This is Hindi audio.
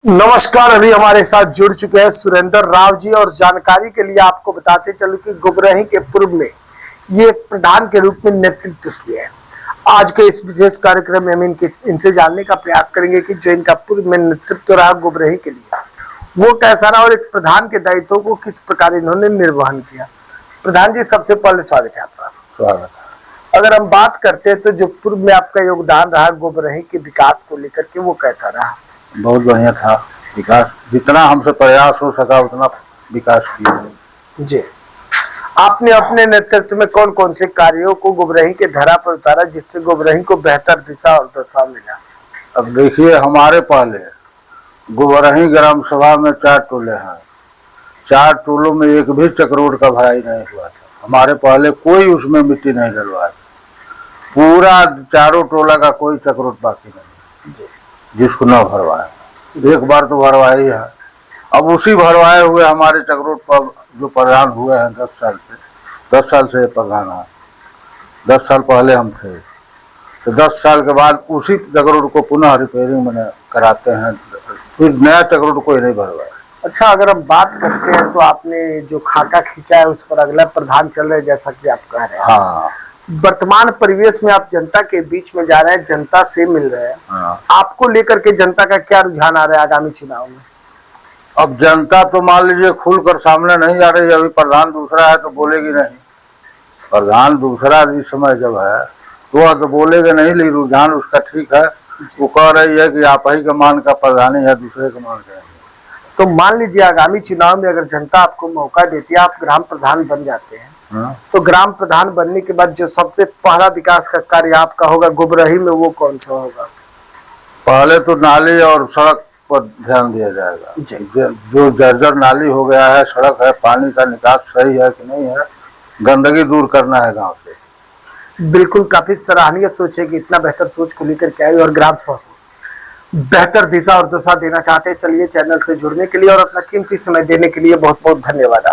नमस्कार। अभी हमारे साथ जुड़ चुके हैं सुरेंद्र राव जी और जानकारी के लिए आपको बताते चलूं कि गुबरही के पूर्व में ये प्रधान के रूप में नेतृत्व किया है। आज के इस विशेष कार्यक्रम में हम इनसे जानने का प्रयास करेंगे कि जो इनका पूर्व में नेतृत्व रहा गुबरही के लिए वो कैसा रहा और एक प्रधान के दायित्वों को किस प्रकार इन्होंने निर्वहन किया। प्रधान जी, सबसे पहले स्वागत है आपका। स्वागत। अगर हम बात करते हैं तो जो पूर्व में आपका योगदान रहा गुबरही के विकास को लेकर के वो कैसा रहा? बहुत बढ़िया था। विकास जितना हमसे प्रयास हो सका उतना विकास किया जी। आपने अपने नेतृत्व में कौन कौन से कार्यों को गुबरही के धरा पर उतारा जिससे गुबरही को बेहतर दिशा और दशा मिला? अब देखिए, हमारे पहले गुबरही ग्राम सभा में 4 टोले हैं। 4 टोलों में एक भी चक्रोड का भराई नहीं हुआ था। हमारे पहले कोई उसमें मिट्टी नहीं डलवाया। पूरा 4 टोला का कोई चक्रोड बाकी नहीं जिसको न भरवाया। एक बार तो भरवाई है। अब उसी भरवाए हुए हमारे चक्रोड पर जो प्रधान हुए हैं 10 साल से 10 साल से प्रधान है। 10 साल पहले हम थे तो 10 साल के बाद उसी चक्रोड को पुनः रिपेयरिंग मैंने कराते हैं। फिर नया चक्रोड कोई नहीं भरवाया। अच्छा, अगर हम बात करते हैं तो आपने जो खाका खींचा है उस पर अगला प्रधान चल रहे जैसा कि आप कह रहे हैं। हाँ, वर्तमान परिवेश में आप जनता के बीच में जा रहे हैं, जनता से मिल रहे हैं। हाँ। आपको लेकर के जनता का क्या रुझान आ रहा है आगामी चुनाव में? अब जनता तो मान लीजिए खुलकर सामने नहीं आ रही। अभी प्रधान दूसरा है तो बोलेगी नहीं। प्रधान दूसरा इस समय जब है तो बोलेगा नहीं, लेकिन रुझान उसका ठीक है। वो कह रही है कि आप ही का मान का प्रधान ही है, दूसरे का मान का। तो मान लीजिए आगामी चुनाव में अगर जनता आपको मौका देती है, आप ग्राम प्रधान बन जाते हैं। हाँ। तो ग्राम प्रधान बनने के बाद जो सबसे पहला विकास का कार्य आपका होगा गुबरही में वो कौन सा होगा? पहले तो नाली और सड़क पर ध्यान दिया जाएगा। जो जर्जर नाली हो गया है, सड़क है, पानी का निकास सही है कि नहीं है, गंदगी दूर करना है गांव से। बिल्कुल, काफी सराहनीय सोच है कि इतना बेहतर सोच को लेकर के आई और ग्राम सभा बेहतर दिशा और दशा देना चाहते हैं। चलिए, चैनल से जुड़ने के लिए और अपना कीमती समय देने के लिए बहुत बहुत धन्यवाद।